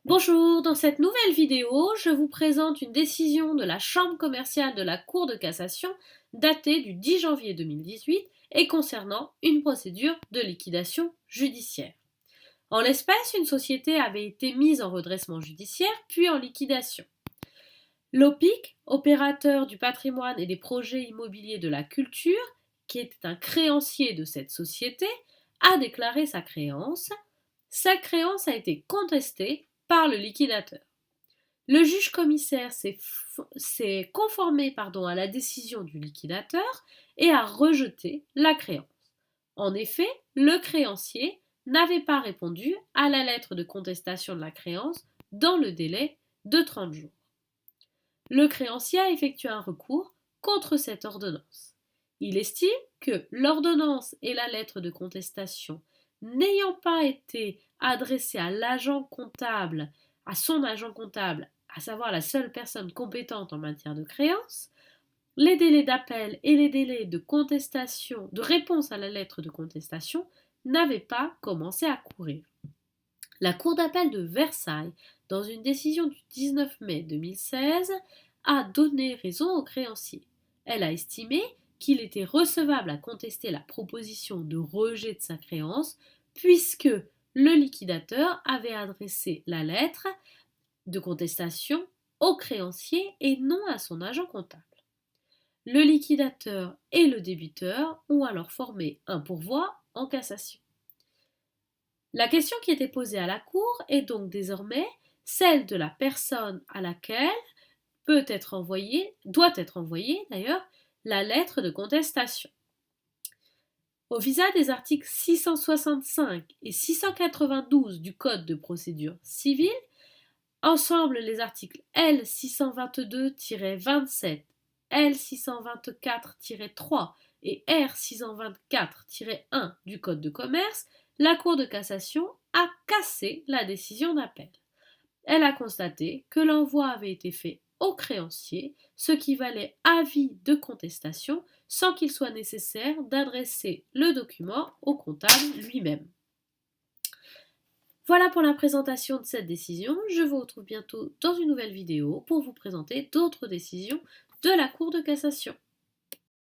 Bonjour, dans cette nouvelle vidéo, je vous présente une décision de la Chambre commerciale de la Cour de cassation datée du 10 janvier 2018 et concernant une procédure de liquidation judiciaire. En l'espèce, une société avait été mise en redressement judiciaire puis en liquidation. L'OPIC, opérateur du patrimoine et des projets immobiliers de la culture, qui était un créancier de cette société, a déclaré sa créance. Sa créance a été contestée par le liquidateur. Le juge commissaire s'est conformé à la décision du liquidateur et a rejeté la créance. En effet, le créancier n'avait pas répondu à la lettre de contestation de la créance dans le délai de 30 jours. Le créancier a effectué un recours contre cette ordonnance. Il estime que l'ordonnance et la lettre de contestation n'ayant pas été adressées à l'agent comptable, à son agent comptable, à savoir la seule personne compétente en matière de créance, les délais d'appel et les délais de contestation, de réponse à la lettre de contestation, n'avaient pas commencé à courir. La Cour d'appel de Versailles, dans une décision du 19 mai 2016, a donné raison au créancier. Elle a estimé qu'il était recevable à contester la proposition de rejet de sa créance puisque le liquidateur avait adressé la lettre de contestation au créancier et non à son agent comptable. Le liquidateur et le débiteur ont alors formé un pourvoi en cassation. La question qui était posée à la Cour est donc désormais celle de la personne à laquelle doit être envoyée d'ailleurs, la lettre de contestation. Au visa des articles 665 et 692 du Code de procédure civile, ensemble les articles L 622-27, L 624-3 et R 624-1 du Code de commerce, la Cour de cassation a cassé la décision d'appel. Elle a constaté que l'envoi avait été fait au créancier, ce qui valait avis de contestation sans qu'il soit nécessaire d'adresser le document au comptable lui-même. Voilà pour la présentation de cette décision. Je vous retrouve bientôt dans une nouvelle vidéo pour vous présenter d'autres décisions de la Cour de cassation.